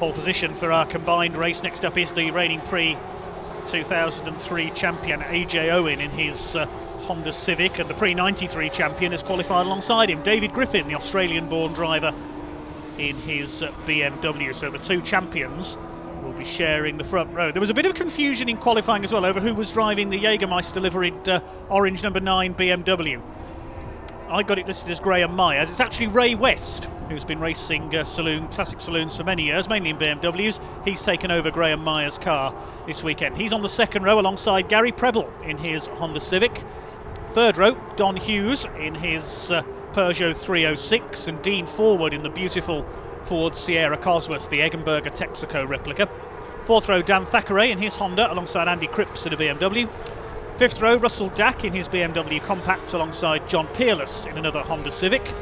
Pole position for our combined race. Next up is the reigning Prix 2003 champion AJ Owen in his Honda Civic, and the Prix 93 champion has qualified alongside him, David Griffin, the Australian-born driver, in his BMW. So the two champions will be sharing the front row. There was a bit of confusion in qualifying as well over who was driving the Jägermeister liveried orange number 9 BMW. I got it listed as Graham Myers. It's actually Ray West, who's been racing classic saloons for many years, mainly in BMWs. He's taken over Graham Myers' car this weekend. He's on the second row alongside Gary Preble in his Honda Civic. Third row, Don Hughes in his Peugeot 306, and Dean Forward in the beautiful Ford Sierra Cosworth, the Eggenberger Texaco replica. Fourth row, Dan Thackeray in his Honda alongside Andy Cripps in a BMW. Fifth row, Russell Dack in his BMW Compact alongside John Peerless in another Honda Civic.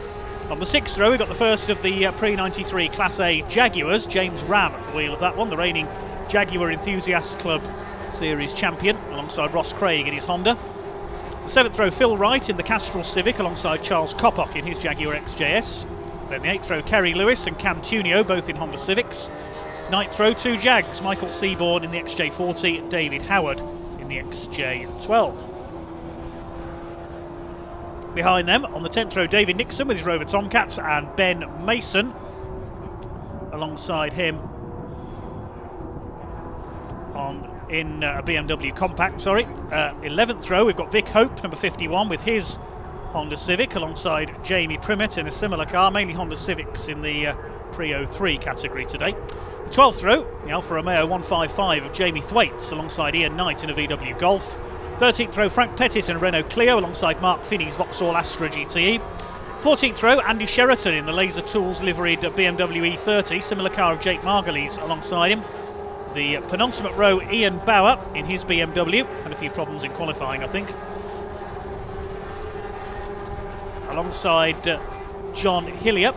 On the sixth row, we've got the first of the Prix 93 Class A Jaguars, James Ram at the wheel of that one, the reigning Jaguar Enthusiasts Club Series champion, alongside Ross Craig in his Honda. The seventh row, Phil Wright in the Castrol Civic alongside Charles Coppock in his Jaguar XJS. Then the eighth row, Kerry Lewis and Cam Tunio, both in Honda Civics. Ninth row, two Jags, Michael Seaborn in the XJ40, David Howard in the XJ12. Behind them, on the 10th row, David Nixon with his Rover Tomcats, and Ben Mason alongside him in a BMW Compact, 11th row, we've got Vic Hope, number 51, with his Honda Civic, alongside Jamie Primmett in a similar car, mainly Honda Civics in the Prio 3 category today. The 12th row, the Alfa Romeo 155 of Jamie Thwaites, alongside Ian Knight in a VW Golf. 13th row, Frank Pettit in a Renault Clio, alongside Mark Finney's Vauxhall Astra GTE. 14th row, Andy Sheraton in the Laser Tools liveried BMW E30, similar car of Jake Margulies alongside him. The penultimate row, Ian Bauer in his BMW, had a few problems in qualifying, I think. Alongside John Hillier.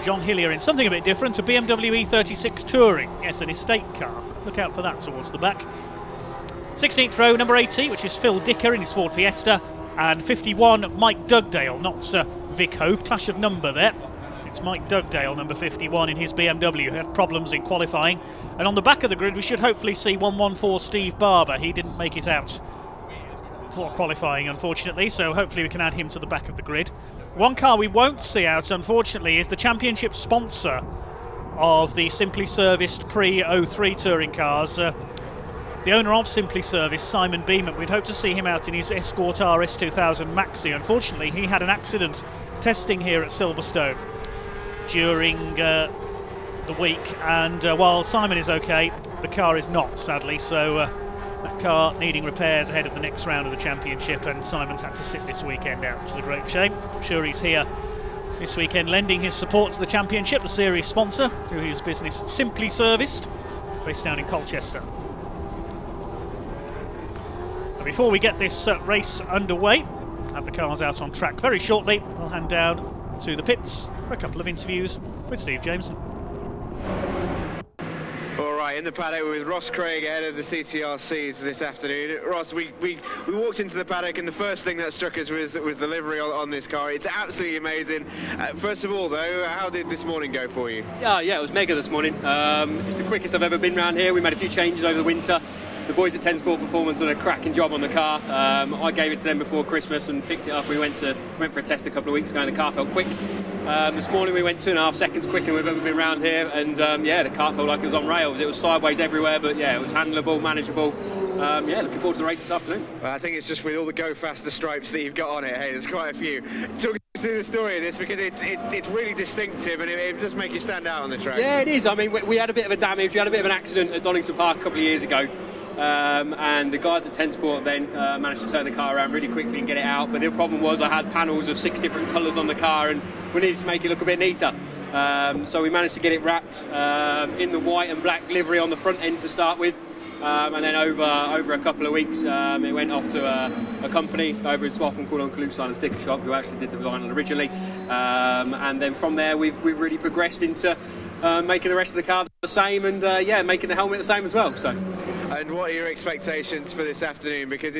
John Hillier in something a bit different, a BMW E36 Touring, yes, an estate car. Look out for that towards the back. 16th row, number 80, which is Phil Dicker in his Ford Fiesta, and 51, Mike Dugdale, not Vic Hope, clash of number there. It's Mike Dugdale, number 51, in his BMW, who had problems in qualifying. And on the back of the grid, we should hopefully see 114 Steve Barber. He didn't make it out for qualifying, unfortunately, so hopefully we can add him to the back of the grid. One car we won't see out, unfortunately, is the championship sponsor of the Simply Serviced Prix 03 touring cars. The owner of Simply Serviced, Simon Beeman, we'd hope to see him out in his Escort RS 2000 Maxi. Unfortunately, he had an accident testing here at Silverstone during the week, and while Simon is okay, the car is not, sadly, so that car needing repairs ahead of the next round of the championship, and Simon's had to sit this weekend out, which is a great shame. I'm sure he's here this weekend lending his support to the championship, the series sponsor, through his business Simply Serviced, based down in Colchester. And before we get this race underway, have the cars out on track very shortly, I'll hand down to the pits for a couple of interviews with Steve Jameson. All right, in the paddock with Ross Craig ahead of the CTRCs this afternoon. Ross, we walked into the paddock, and the first thing that struck us was the livery on this car. It's absolutely amazing. First of all, though, how did this morning go for you? Yeah, it was mega this morning. It's the quickest I've ever been around here. We made a few changes over the winter. The boys at 10 Sport Performance done a cracking job on the car. I gave it to them before Christmas and picked it up. We went for a test a couple of weeks ago, and the car felt quick. This morning we went 2.5 seconds quicker than we've ever been around here, and yeah, the car felt like it was on rails. It was sideways everywhere, but yeah, it was handleable, manageable. Yeah, looking forward to the race this afternoon. Well, I think it's just with all the Go Faster stripes that you've got on it. Hey, there's quite a few. Talk us through the story of this, because it's really distinctive, and it does make you stand out on the track. Yeah, it is. I mean, we had a bit of a damage. We had a bit of an accident at Donington Park a couple of years ago. And the guys at 10 Sport then managed to turn the car around really quickly and get it out, but the problem was I had panels of 6 different colours on the car, and we needed to make it look a bit neater. So we managed to get it wrapped in the white and black livery on the front end to start with, and then over a couple of weeks it went off to a company over in Swaffham called Uncle Luke's Sign & Sticker Shop, who actually did the vinyl originally, and then from there we've really progressed into making the rest of the car the same, and yeah, making the helmet the same as well. So And what are your expectations for this afternoon? Because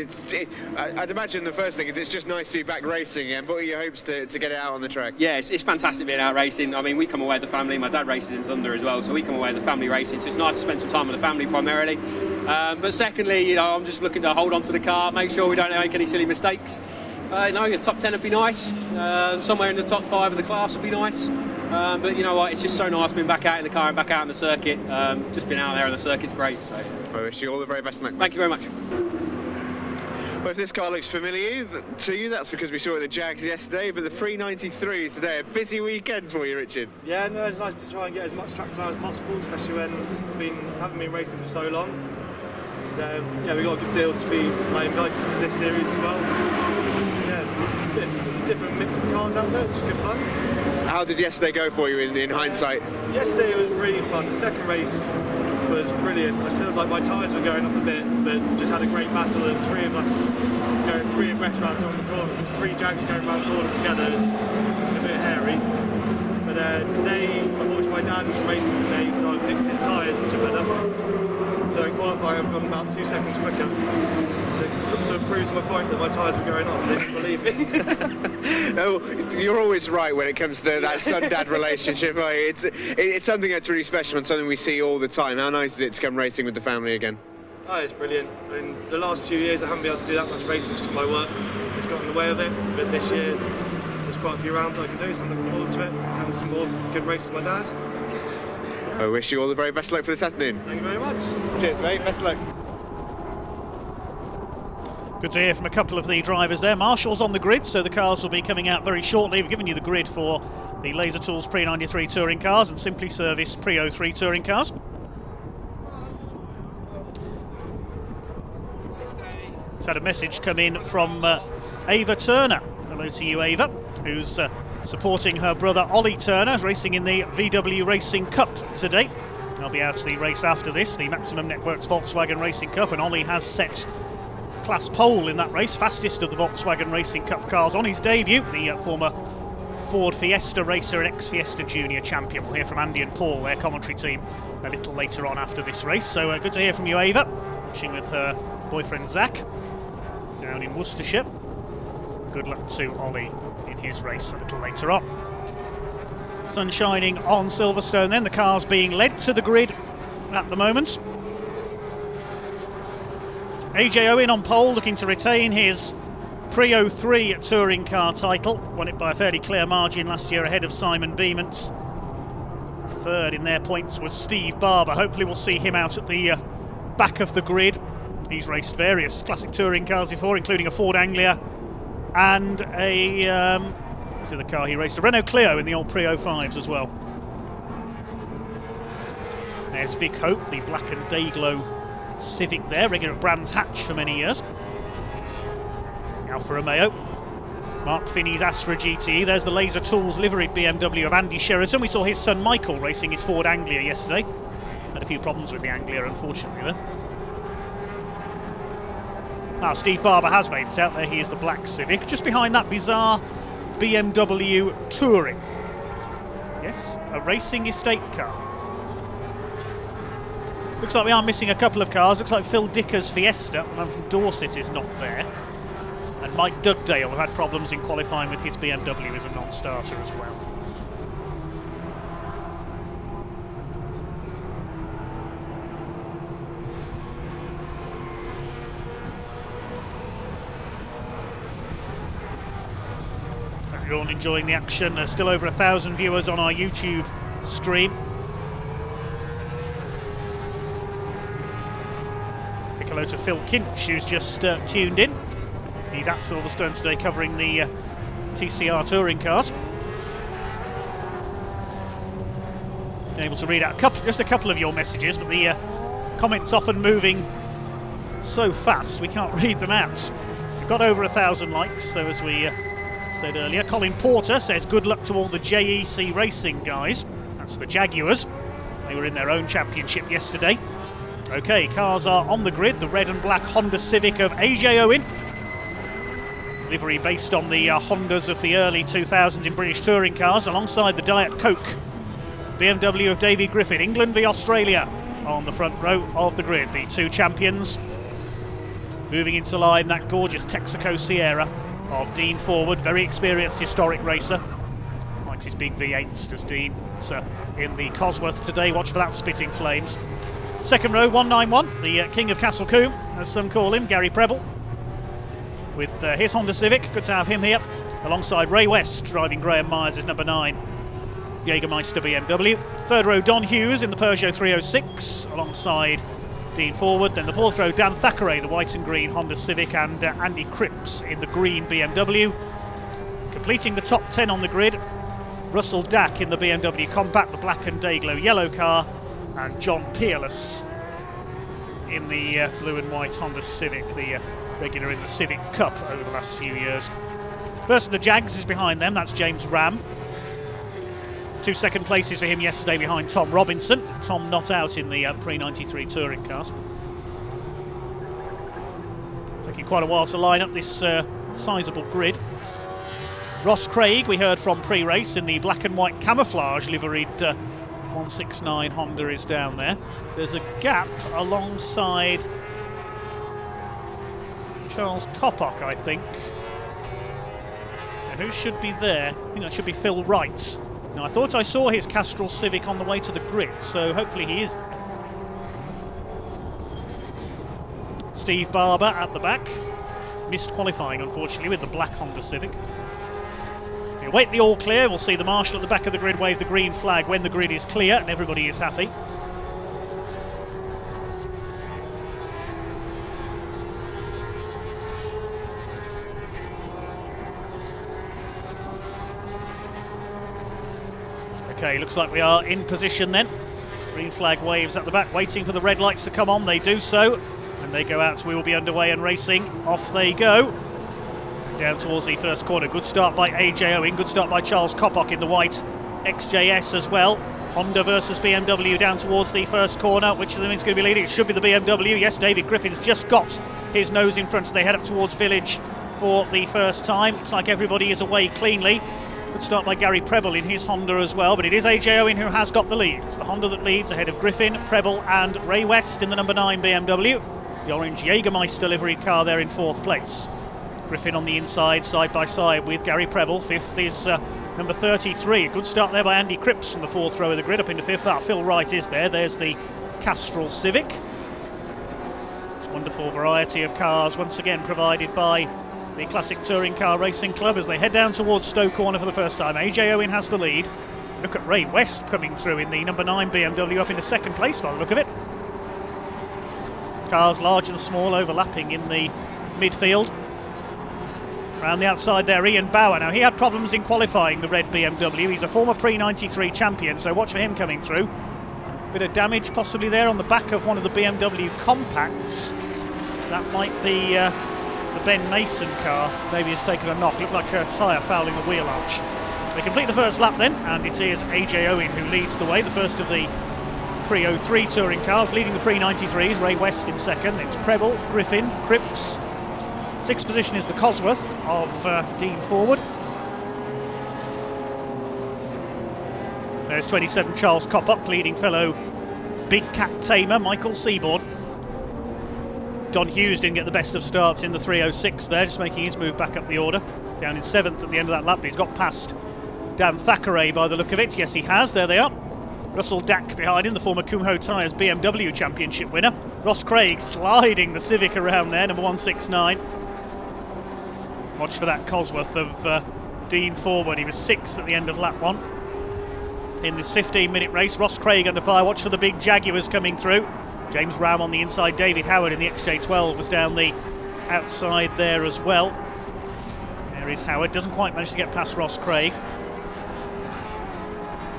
I'd imagine the first thing is it's just nice to be back racing again. What are your hopes to get it out on the track? Yeah, it's fantastic being out racing. I mean, we come away as a family. My dad races in Thunder as well, so we come away as a family racing. So it's nice to spend some time with the family primarily. But secondly, you know, I'm just looking to hold on to the car, make sure we don't make any silly mistakes. You know, your top 10 would be nice. Somewhere in the top 5 of the class would be nice. But you know what, it's just so nice being back out in the car and back out on the circuit. Just being out there on the circuit's great. So I wish you all the very best luck. Thank you very much. Well, if this car looks familiar to you, that's because we saw it at the Jags yesterday, but the 393 is today. A busy weekend for you, Richard. Yeah, no, it's nice to try and get as much track time as possible, especially when haven't been racing for so long. Yeah, we got a good deal to be invited to this series as well. Yeah, a bit different mix of cars out there, which is good fun. How did yesterday go for you in hindsight? Yesterday was really fun. The second race was brilliant. I still my tyres were going off a bit, but just had a great battle. There's 3 of us going 3 abreast rounds on the corner, 3 Jags going round corners together. It's a bit hairy. But today, unfortunately, my dad isn't racing today, so I've nicked his tyres, which are better. So in qualifying, I've gone about 2 seconds quicker. So it proves my point that my tyres were going off. They didn't believe me. No, you're always right when it comes to that son-dad relationship. It's something that's really special and something we see all the time. How nice is it to come racing with the family again? Oh, it's brilliant. I mean, the last few years I haven't been able to do that much racing because my work has got in the way of it. But this year there's quite a few rounds I can do, so I'm looking forward to it. Having some more good races with my dad. I wish you all the very best luck for this afternoon. Thank you very much. Cheers, mate. Best of luck. Good to hear from a couple of the drivers there. Marshall's on the grid, so the cars will be coming out very shortly. We've given you the grid for the Laser Tools Pre-93 touring cars and Simply Service Pre-03 touring cars. It's had a message come in from Ava Turner. Hello to you, Ava, who's supporting her brother Ollie Turner, racing in the VW Racing Cup today. I'll be out to the race after this, the Maximum Networks Volkswagen Racing Cup, and Ollie has set class pole in that race, fastest of the Volkswagen Racing Cup cars on his debut, the former Ford Fiesta racer and ex-Fiesta Junior champion. We'll hear from Andy and Paul, their commentary team, a little later on after this race. So good to hear from you, Ava, watching with her boyfriend Zach down in Worcestershire. Good luck to Ollie in his race a little later on. Sun shining on Silverstone then, the cars being led to the grid at the moment. AJ Owen on pole, looking to retain his Pre-03 touring car title. Won it by a fairly clear margin last year ahead of Simon Beamont. Third in their points was Steve Barber. Hopefully we'll see him out at the back of the grid. He's raced various classic touring cars before, including a Ford Anglia and a what's the car he raced? A Renault Clio in the old Pre-05s as well. There's Vic Hope, the black and Dayglow Civic there, regular at Brands Hatch for many years. Alfa Romeo. Mark Finney's Astra GTE. There's the Laser Tools liveried BMW of Andy Sheraton. We saw his son Michael racing his Ford Anglia yesterday. Had a few problems with the Anglia, unfortunately, though. Now, Steve Barber has made it out there. He is the black Civic. Just behind that bizarre BMW Touring. Yes, a racing estate car. Looks like we are missing a couple of cars. Looks like Phil Dicker's Fiesta, the man from Dorset, is not there. And Mike Dugdale had problems in qualifying with his BMW as a non-starter as well. Hope you're all enjoying the action. There's still over 1,000 viewers on our YouTube stream. Hello to Phil Kinch, who's just tuned in. He's at Silverstone today covering the TCR touring cars. Been able to read out just a couple of your messages, but the comments often moving so fast we can't read them out. We've got over 1,000 likes, though, as we said earlier. Colin Porter says good luck to all the JEC racing guys. That's the Jaguars. They were in their own championship yesterday. Okay, cars are on the grid. The red and black Honda Civic of AJ Owen. Livery based on the Hondas of the early 2000s in British touring cars, alongside the Diet Coke. BMW of David Griffin. England v Australia on the front row of the grid. The two champions moving into line, that gorgeous Texaco Sierra of Dean Forward, very experienced historic racer. Likes his big V8s, does Dean. It's in the Cosworth today, watch for that spitting flames. Second row, 191, the King of Castlecombe, as some call him, Gary Preble, with his Honda Civic. Good to have him here, alongside Ray West, driving Graham Myers' number 9 Jägermeister BMW. Third row, Don Hughes in the Peugeot 306, alongside Dean Forward. Then the fourth row, Dan Thackeray, the white and green Honda Civic, and Andy Cripps in the green BMW. Completing the top 10 on the grid, Russell Dack in the BMW Compact, the black and Dayglow yellow car, and John Peerless in the blue and white Honda Civic, the regular in the Civic Cup over the last few years. First of the Jags is behind them, that's James Ram. 2 second places for him yesterday behind Tom Robinson. Tom not out in the pre-93 touring cars. Taking quite a while to line up this sizable grid. Ross Craig, we heard from pre-race in the black and white camouflage liveried 169 Honda, is down there. There's a gap alongside Charles Coppock, I think. And who should be there? I think that should be Phil Wright. Now, I thought I saw his Castrol Civic on the way to the grid, so hopefully he is there. Steve Barber at the back. Missed qualifying, unfortunately, with the black Honda Civic. We await the all clear. We'll see the marshal at the back of the grid wave the green flag when the grid is clear and everybody is happy. Okay, looks like we are in position then. Green flag waves at the back, waiting for the red lights to come on. They do so, and they go out, so we will be underway and racing. Off they go. Down towards the first corner. Good start by AJ Owen, good start by Charles Coppock in the white XJS as well. Honda versus BMW down towards the first corner. Which of them is going to be leading? It should be the BMW. Yes, David Griffin's just got his nose in front as they head up towards Village for the first time. Looks like everybody is away cleanly. Good start by Gary Preble in his Honda as well, but it is AJ Owen who has got the lead. It's the Honda that leads ahead of Griffin, Preble and Ray West in the number 9 BMW. The orange Jägermeister livery car there in 4th place. Griffin on the inside, side by side with Gary Preble. 5th is number 33. A good start there by Andy Cripps from the 4th row of the grid up into 5th. That Phil Wright is there. There's the Castrol Civic. It's a wonderful variety of cars once again provided by the Classic Touring Car Racing Club as they head down towards Stowe Corner for the first time. AJ Owen has the lead. Look at Ray West coming through in the number 9 BMW up into 2nd place by the look of it. Cars large and small overlapping in the midfield. Around the outside there, Ian Bauer. Now, he had problems in qualifying the red BMW. He's a former pre-93 champion, so watch for him coming through. Bit of damage possibly there on the back of one of the BMW compacts. That might be the Ben Mason car. Maybe he's taken a knock. Looked like a tyre fouling the wheel arch. They complete the first lap then, and it is AJ Owen who leads the way. The first of the pre-03 touring cars, leading the pre-93s. Ray West in 2nd. It's Preble, Griffin, Cripps. 6th position is the Cosworth of Dean Forward. There's 27 Charles Coppock, leading fellow Big Cat tamer Michael Seaborn. Don Hughes didn't get the best of starts in the 306 there, just making his move back up the order. Down in 7th at the end of that lap, but he's got past Dan Thackeray by the look of it. Yes, he has. There they are. Russell Dack behind him, the former Kumho Tyres BMW Championship winner. Ross Craig sliding the Civic around there, number 169. Watch for that Cosworth of Dean Forward. He was 6th at the end of lap 1. In this 15-minute race, Ross Craig under fire. Watch for the big Jaguars coming through. James Ram on the inside. David Howard in the XJ12 was down the outside there as well. There is Howard. Doesn't quite manage to get past Ross Craig.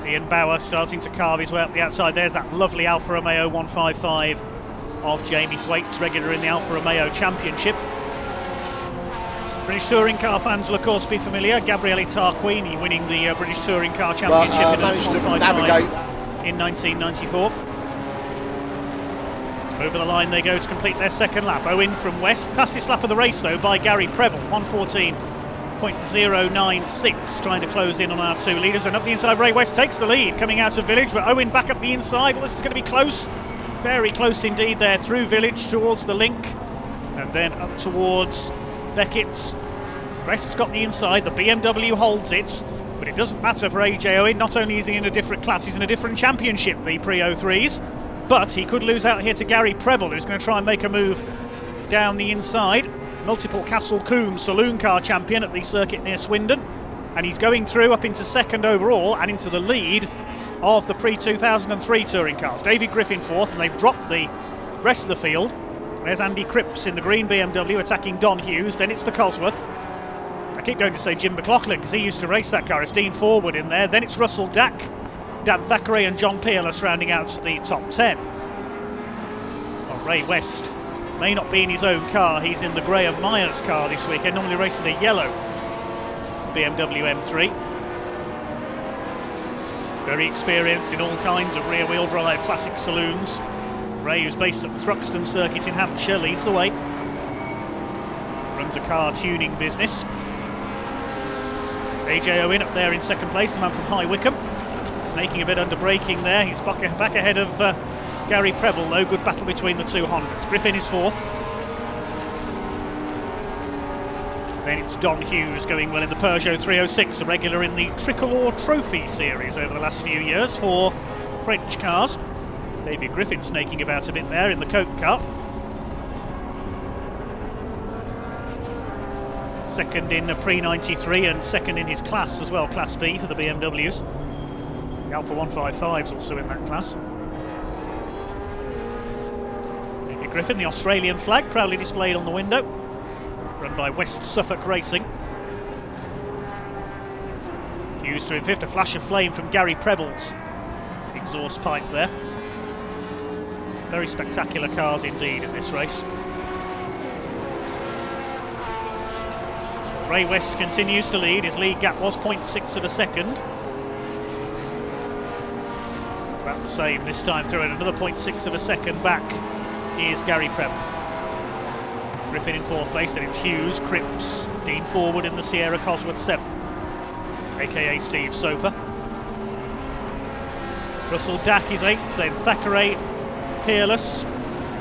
Ian Bauer starting to carve his way up the outside. There's that lovely Alfa Romeo 155 of Jamie Thwaites, regular in the Alfa Romeo Championship. British Touring Car fans will of course be familiar. Gabriele Tarquini winning the British Touring Car Championship in 1994. Over the line they go to complete their 2nd lap. Owen from West, fastest lap of the race though by Gary Preble, 1:14.096, trying to close in on our 2 leaders. And up the inside, Ray West takes the lead coming out of Village, but Owen back up the inside. Well, this is going to be close. very close indeed there, through Village towards the link, and then up towards Beckett's. West's got the inside, the BMW holds it, but it doesn't matter for AJ Owen. Not only is he in a different class, he's in a different championship, the Pre-03s, but he could lose out here to Gary Preble, who's going to try and make a move down the inside. Multiple Castle Combe saloon car champion at the circuit near Swindon, and he's going through up into second overall and into the lead of the pre-2003 touring cars. David Griffin fourth, and they've dropped the rest of the field. There's Andy Cripps in the green BMW attacking Don Hughes, then it's the Cosworth. I keep going to say Jim McLaughlin because he used to race that car. It's Dean Forward in there, then it's Russell Dack, Dan Thackeray and John Peerless rounding out the top 10. Well, Ray West may not be in his own car, he's in the Graham Myers car this weekend, normally races a yellow BMW M3. Very experienced in all kinds of rear-wheel drive classic saloons. Ray, who's based at the Thruxton circuit in Hampshire, leads the way. Runs a car tuning business. AJ Owen up there in second place, the man from High Wycombe. Snaking a bit under braking there. He's back ahead of Gary Preble, though. Good battle between the two Hondas. Griffin is fourth. Then it's Don Hughes going well in the Peugeot 306, a regular in the Tricolor Trophy series over the last few years for French cars. David Griffin snaking about a bit there in the Coke car. Second in a pre-93 and second in his class as well, Class B for the BMWs. The Alpha 155's also in that class. David Griffin, the Australian flag, proudly displayed on the window. Run by West Suffolk Racing. Hughes through in fifth, a flash of flame from Gary Preble's exhaust pipe there. Very spectacular cars indeed in this race. Ray West continues to lead. His lead gap was 0.6 of a second. About the same this time through, and another 0.6 of a second back is Gary Preble. Griffin in fourth place, then it's Hughes, Cripps, Dean Forward in the Sierra Cosworth 7th, aka Steve Soper. Russell Dack is 8th, then Thackeray, Peerless.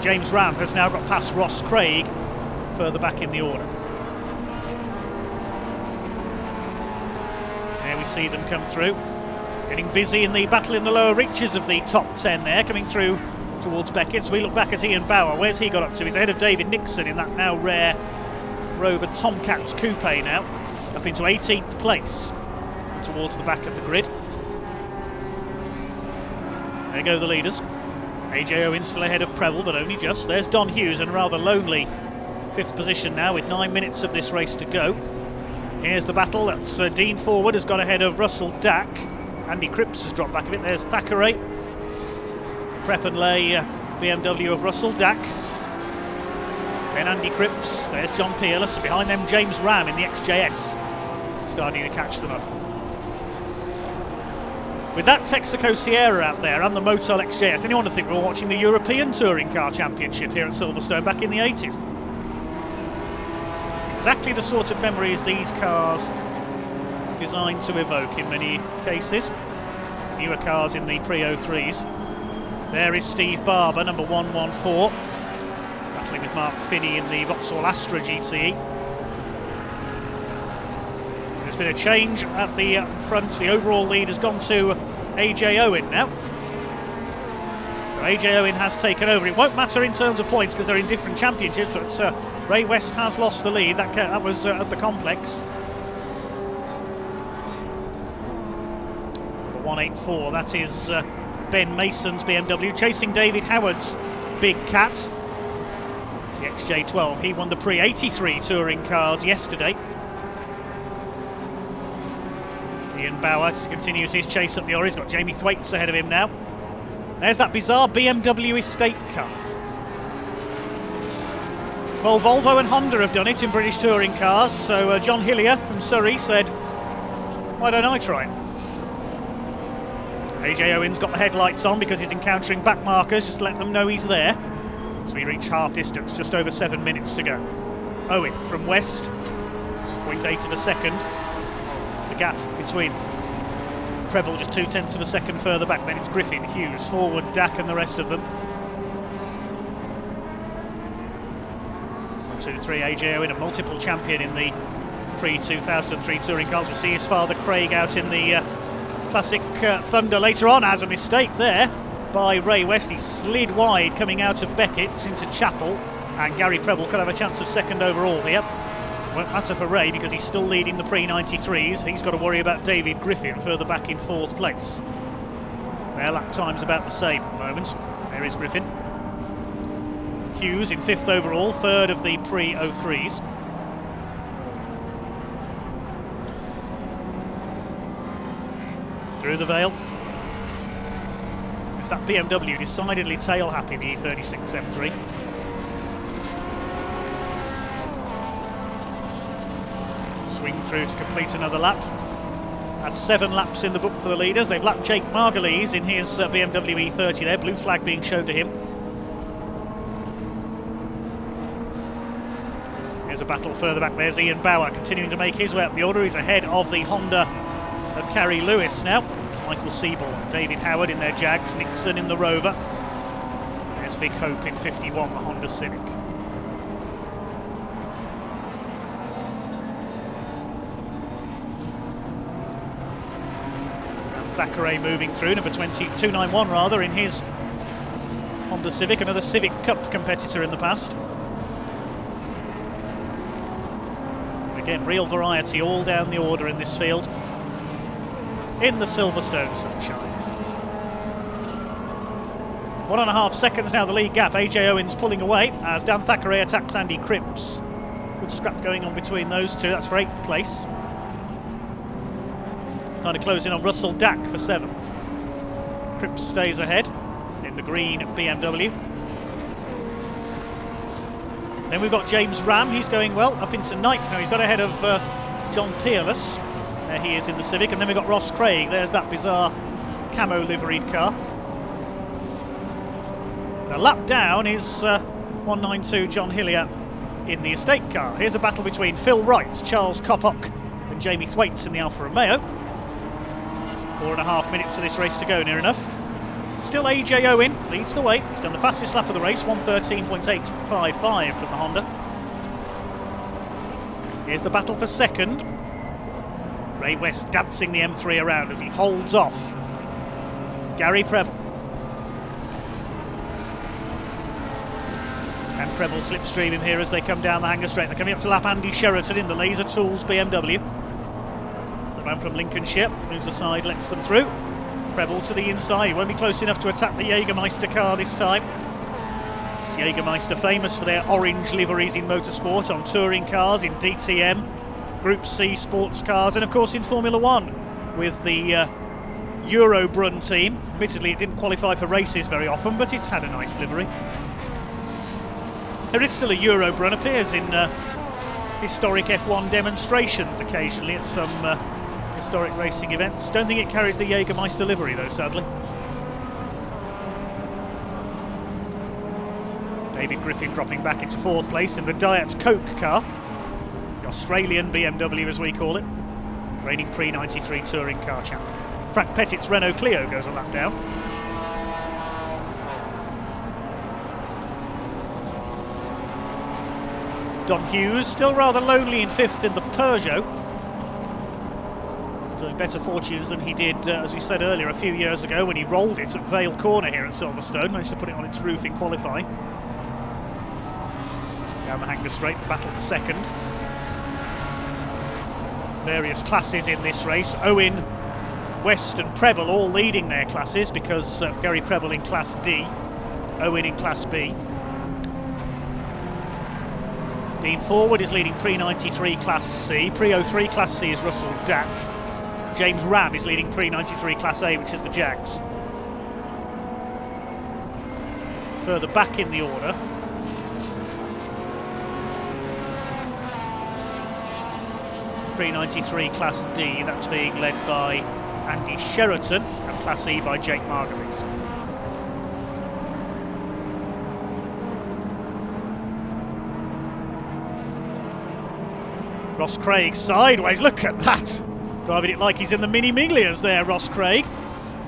James Ram has now got past Ross Craig further back in the order. There we see them come through, getting busy in the battle in the lower reaches of the top 10 there, coming through towards Beckett. So we look back at Ian Bauer. Where's he got up to? He's ahead of David Nixon in that now rare Rover Tomcats coupe now, up into 18th place towards the back of the grid. There go the leaders. AJ Owen still ahead of Preble, but only just. There's Don Hughes in a rather lonely 5th position now with 9 minutes of this race to go. Here's the battle. That's Dean Forward has got ahead of Russell Dack. Andy Cripps has dropped back a bit. There's Thackeray. Prep and lay BMW of Russell Dack. Then Andy Cripps. There's John Peerless. Behind them James Ram in the XJS, starting to catch them up. With that Texaco Sierra out there and the Motul XJS, anyone would think we were watching the European Touring Car Championship here at Silverstone back in the 80s. It's exactly the sort of memories these cars designed to evoke in many cases. Newer cars in the pre-03s. There is Steve Barber, number 114, battling with Mark Finney in the Vauxhall Astra GTE. There's been a change at the front. The overall lead has gone to AJ Owen now. So AJ Owen has taken over. It won't matter in terms of points because they're in different championships, but Ray West has lost the lead. That was at the complex. 184, that is Ben Mason's BMW, chasing David Howard's Big Cat, the XJ12. He won the pre-83 touring cars yesterday. Ian Bauer just continues his chase up the Ori. He's got Jamie Thwaites ahead of him now. There's that bizarre BMW estate car. Well, Volvo and Honda have done it in British touring cars, so John Hillier from Surrey said, why don't I try it? AJ Owen's got the headlights on because he's encountering back markers just to let them know he's there. So we reach half distance, just over 7 minutes to go. Owen from West, 0.8 of a second. The gap between Preble just 0.2 of a second further back. Then it's Griffin, Hughes, Forward, Dack and the rest of them. 1-2-3, AJ Owen, a multiple champion in the pre-2003 touring cars. We'll see his father Craig out in the classic Thunder later on. Has a mistake there by Ray West. He slid wide coming out of Beckett's into Chapel, and Gary Preble could have a chance of second overall here. Won't matter for Ray because he's still leading the pre-93s. He's got to worry about David Griffin further back in 4th place. Their lap time's about the same at the moment. There is Griffin. Hughes in 5th overall, 3rd of the pre-03s. Through the Vale. It's that BMW decidedly tail happy, the E36 M3. Swing through to complete another lap. That's 7 laps in the book for the leaders. They've lapped Jake Margulies in his BMW E30 there, blue flag being shown to him. Here's a battle further back. There's Ian Bauer continuing to make his way up the order. He's ahead of the Honda of Carrie Lewis now. Michael Seaborn, David Howard in their Jags, Nixon in the Rover. There's Vic Hope in 51, the Honda Civic. Thackeray moving through, number 291 rather, in his Honda Civic, another Civic Cup competitor in the past. Again, real variety all down the order in this field. In the Silverstone sunshine. 1.5 seconds now the lead gap. AJ Owens pulling away as Dan Thackeray attacks Andy Cripps. Good scrap going on between those two. That's for 8th place. Kind of closing on Russell Dack for 7th. Cripps stays ahead in the green BMW. Then we've got James Ram. He's going well up into 9th now. He's got ahead of John Peerless. There he is in the Civic. And then we've got Ross Craig. There's that bizarre camo liveried car. A lap down is 192 John Hillier in the estate car. Here's a battle between Phil Wright, Charles Coppock and Jamie Thwaites in the Alfa Romeo. 4.5 minutes of this race to go, near enough. Still AJ Owen leads the way. He's done the fastest lap of the race, 1:13.855 from the Honda. Here's the battle for 2nd. Ray West dancing the M3 around as he holds off Gary Preble. And Preble slipstream him here as they come down the hanger straight. They're coming up to lap Andy Sheraton in the Laser Tools BMW. The man from Lincolnshire moves aside, lets them through. Preble to the inside. He won't be close enough to attack the Jägermeister car this time. Jägermeister famous for their orange liveries in motorsport, on touring cars, in DTM, Group C sports cars, and of course in Formula One with the Eurobrunn team. Admittedly it didn't qualify for races very often, but it's had a nice livery. There is still a Eurobrunn, appears in historic F1 demonstrations occasionally at some historic racing events. Don't think it carries the Jägermeister livery though, sadly. David Griffin dropping back into 4th place in the Diet Coke car. The Australian BMW as we call it. Reigning pre-93 touring car champion. Frank Pettit's Renault Clio goes a lap down. Don Hughes still rather lonely in 5th in the Peugeot. Doing better fortunes than he did, as we said earlier, a few years ago when he rolled it at Vale Corner here at Silverstone. Managed to put it on its roof in qualifying. Down the hanger straight, the battle for 2nd. Various classes in this race. Owen, West and Preble all leading their classes because Gary Preble in Class D, Owen in Class B. Dean Forward is leading pre-93 Class C. Pre-03 Class C is Russell Dack. James Ram is leading pre-93 Class A, which is the Jags. Further back in the order, pre-93 Class D, that's being led by Andy Sheraton, and Class E by Jake Margulies. Ross Craig sideways, look at that! Driving it like he's in the Mini Miglias there, Ross Craig.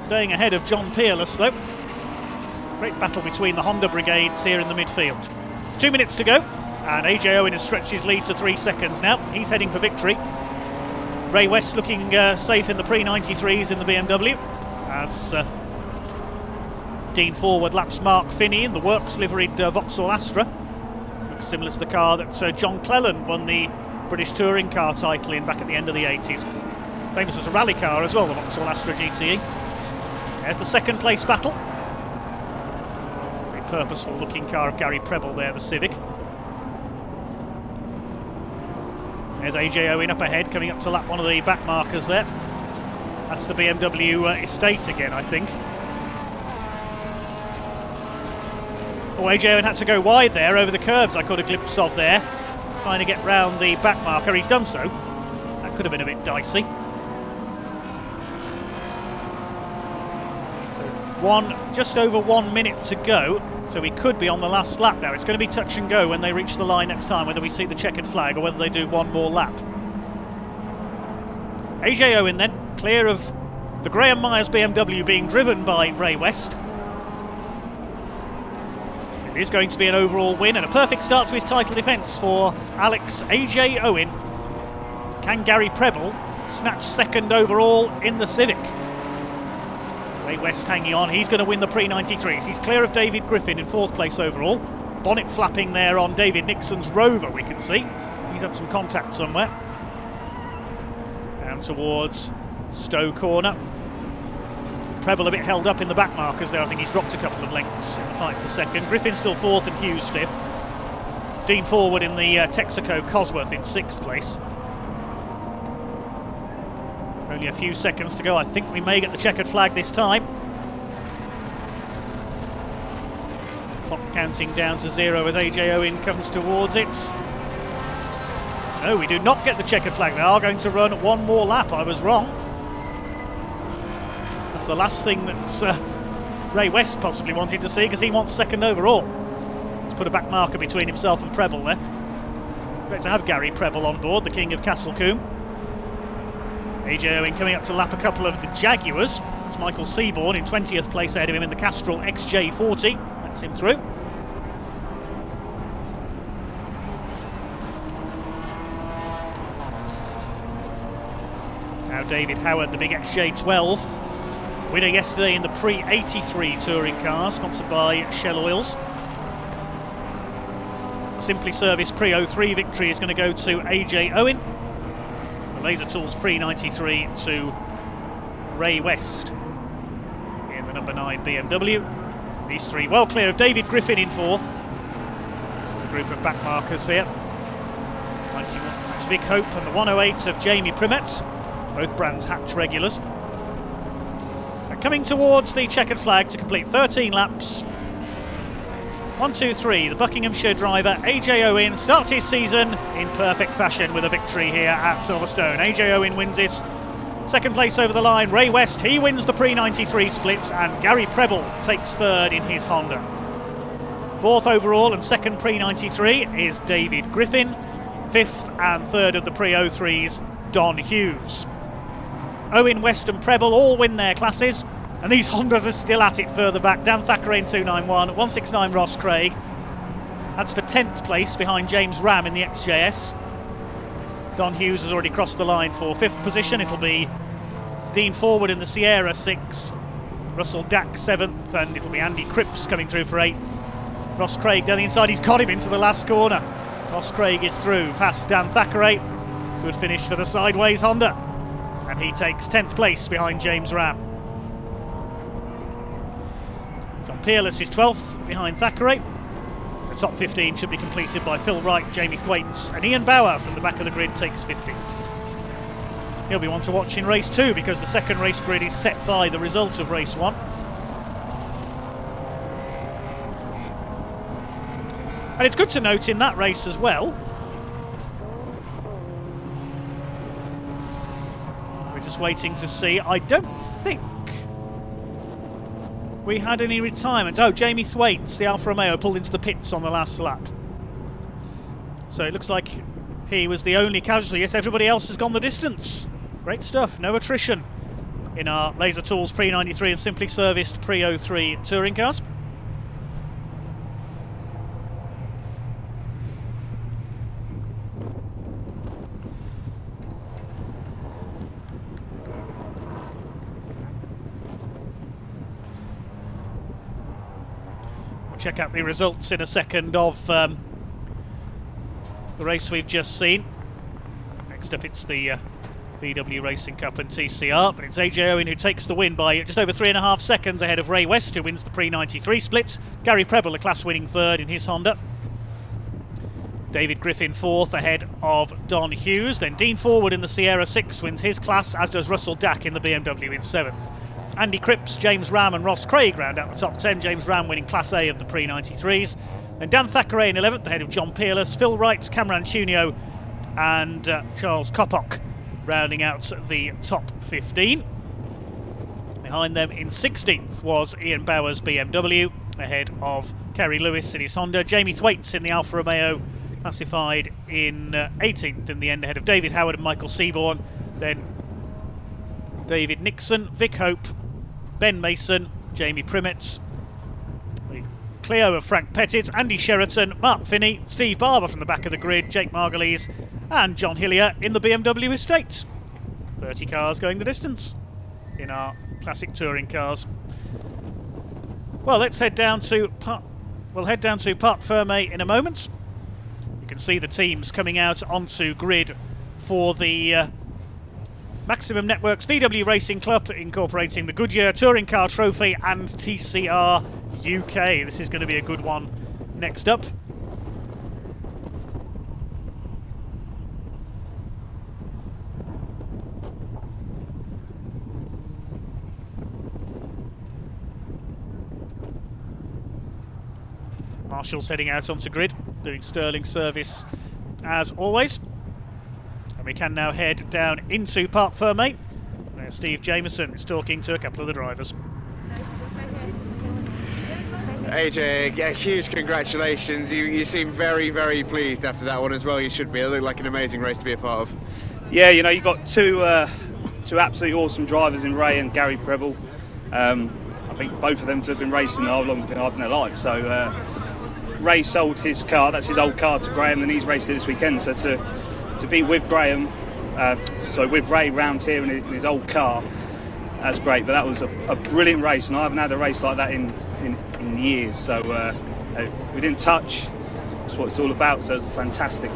Staying ahead of John Peerless though. Great battle between the Honda brigades here in the midfield. 2 minutes to go. And AJ Owen has stretched his lead to 3 seconds now. He's heading for victory. Ray West looking safe in the pre-93s in the BMW, as Dean Forward laps Mark Finney in the works-liveried Vauxhall Astra. Looks similar to the car that John Cleland won the British Touring Car title in back at the end of the 80s. Famous as a rally car as well, the Vauxhall Astra GTE. There's the second place battle. Very purposeful looking car of Gary Preble there, the Civic. There's AJ Owen up ahead, coming up to lap one of the back markers there. That's the BMW estate again, I think. Oh, AJ Owen had to go wide there over the curbs, I caught a glimpse of there. Trying to get round the back marker, he's done so. That could have been a bit dicey. Just over 1 minute to go, so we could be on the last lap now. It's going to be touch and go when they reach the line next time, whether we see the checkered flag or whether they do one more lap. AJ Owen then, clear of the Graham Myers BMW being driven by Ray West. It is going to be an overall win and a perfect start to his title defence for Alex AJ Owen. Can Gary Preble snatch second overall in the Civic? Ray West hanging on, he's going to win the pre-93s. He's clear of David Griffin in 4th place overall. Bonnet flapping there on David Nixon's Rover, we can see. He's had some contact somewhere. Down towards Stowe Corner. Preble a bit held up in the back markers there. I think he's dropped a couple of lengths in the fight for second. Griffin's still 4th and Hughes 5th. It's Dean Forward in the Texaco Cosworth in 6th place. Only a few seconds to go. I think we may get the checkered flag this time. Clock counting down to 0 as AJ Owen comes towards it. No, we do not get the checkered flag. They are going to run one more lap. I was wrong. That's the last thing that Ray West possibly wanted to see, because he wants second overall. He's put a back marker between himself and Preble there. Great to have Gary Preble on board, the king of Castlecombe. AJ Owen coming up to lap a couple of the Jaguars. It's Michael Seaborn in 20th place ahead of him in the Castrol XJ40. That's him through. Now David Howard, the big XJ12. Winner yesterday in the pre-83 touring car, sponsored by Shell Oils. Simply Service pre-03 victory is going to go to AJ Owen. Laser Tools pre-93 to Ray West in the number 9 BMW. These three well clear of David Griffin in 4th. The group of back markers here. 91, that's Vic Hope, and the 108 of Jamie Primet, both brands Hatch regulars. And coming towards the checkered flag to complete 13 laps. 1, 2, 3, the Buckinghamshire driver AJ Owen starts his season in perfect fashion with a victory here at Silverstone. AJ Owen wins it. Second place over the line, Ray West, he wins the pre-93 split, and Gary Preble takes 3rd in his Honda. 4th overall and 2nd pre-93 is David Griffin. 5th and 3rd of the pre-03s, Don Hughes. Owen, West and Preble all win their classes. And these Hondas are still at it further back. Dan Thackeray in 291, 169 Ross Craig. That's for 10th place behind James Ram in the XJS. Don Hughes has already crossed the line for 5th position. It'll be Dean Forward in the Sierra 6th, Russell Dack 7th, and it'll be Andy Cripps coming through for 8th. Ross Craig down the inside, he's got him into the last corner. Ross Craig is through past Dan Thackeray. Good finish for the sideways Honda. And he takes 10th place behind James Ram. Peerless is 12th behind Thackeray. The top 15 should be completed by Phil Wright, Jamie Thwaites, and Ian Bauer from the back of the grid takes 15th. He'll be one to watch in race 2 because the second race grid is set by the result of race 1. And it's good to note in that race as well, we're just waiting to see, I don't think we had any retirement. Oh, Jamie Thwaites, the Alfa Romeo, pulled into the pits on the last lap. So it looks like he was the only casualty. Yes, everybody else has gone the distance. Great stuff, no attrition in our Laser Tools pre-93 and Simply Serviced pre-03 touring cars. check out the results in a second of the race we've just seen. Next up, it's the VW Racing Cup and TCR, but it's AJ Owen who takes the win by just over 3.5 seconds ahead of Ray West, who wins the pre-93 split. Gary Preble, a class-winning third in his Honda. David Griffin fourth ahead of Don Hughes. Then Dean Forward in the Sierra 6 wins his class, as does Russell Dack in the BMW in 7th. Andy Cripps, James Ram and Ross Craig round out the top 10, James Ram winning Class A of the pre-93s. Then Dan Thackeray in 11th ahead of John Peerless, Phil Wright, Cameron Tunio and Charles Kopok rounding out the top 15. Behind them in 16th was Ian Bowers BMW ahead of Kerry Lewis in his Honda. Jamie Thwaites in the Alfa Romeo classified in 18th in the end ahead of David Howard and Michael Seaborn. Then David Nixon, Vic Hope, Ben Mason, Jamie Primet, the Clio of Frank Pettit, Andy Sheraton, Mark Finney, Steve Barber from the back of the grid, Jake Margulies and John Hillier in the BMW estate. 30 cars going the distance in our classic touring cars. Well, let's head down to Parc Fermé in a moment. You can see the teams coming out onto grid for the Maximum Networks VW Racing Club, incorporating the Goodyear Touring Car Trophy and TCR UK. This is going to be a good one next up. Marshall's heading out onto grid, doing Sterling service as always. And we can now head down into Parc Fermé, where Steve Jameson is talking to a couple of the drivers. AJ, huge congratulations. You seem very, very pleased after that one as well. You should be. It looked like an amazing race to be a part of. Yeah, you know, you got two absolutely awesome drivers in Ray and Gary Preble. I think both of them have been racing the whole long thing I've been alive. So Ray sold his car, that's his old car, to Graham, and he's raced it this weekend. So to be with Graham, with Ray round here in his old car, that's great. But that was a brilliant race, and I haven't had a race like that in years. So we didn't touch. That's what it's all about. So it was a fantastic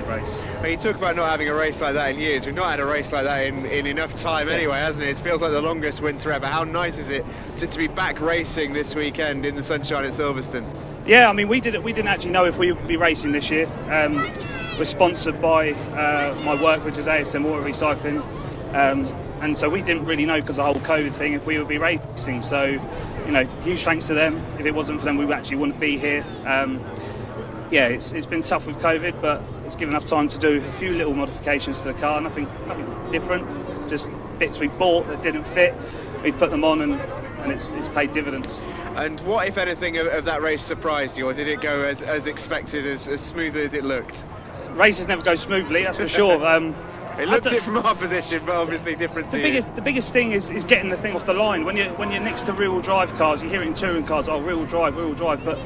race. But you talk about not having a race like that in years. We've not had a race like that in enough time anyway, hasn't it? It feels like the longest winter ever. How nice is it to be back racing this weekend in the sunshine at Silverstone? Yeah, I mean, we didn't actually know if we would be racing this year. We're sponsored by my work, which is ASM Water Recycling, and so we didn't really know, because of the whole COVID thing, if we would be racing. So, you know, huge thanks to them. If it wasn't for them, we actually wouldn't be here. Yeah, it's been tough with COVID, but it's given enough time to do a few little modifications to the car. Nothing different, just bits we bought that didn't fit. We've put them on, and it's paid dividends. And what, if anything, of that race surprised you, or did it go as expected, as smoothly as it looked? Races never go smoothly, that's for sure. It looked it from our position, but obviously different to you. The biggest thing is getting the thing off the line. When you're next to rear-wheel drive cars, you hear it in touring cars, oh, rear-wheel drive, but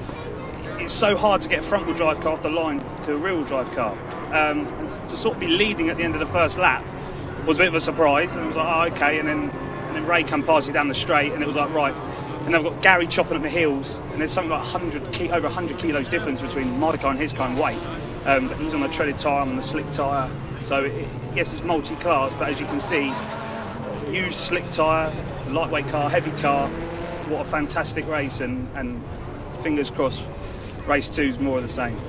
it's so hard to get a front-wheel drive car off the line to a rear-wheel drive car. To sort of be leading at the end of the first lap was a bit of a surprise, and I was like, oh, okay, and then Ray come past you down the straight, and it was like, right. And I've got Gary chopping up the heels, and there's something like over 100 kilos difference between my car and his car in weight. But he's on a treaded tyre, I'm on a slick tyre. So yes, it's multi-class, but as you can see, used slick tyre, lightweight car, heavy car. What a fantastic race, and fingers crossed, race 2's more of the same.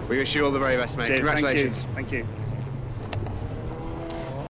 We wish you all the very best, mate. Cheers, congratulations. Thank you.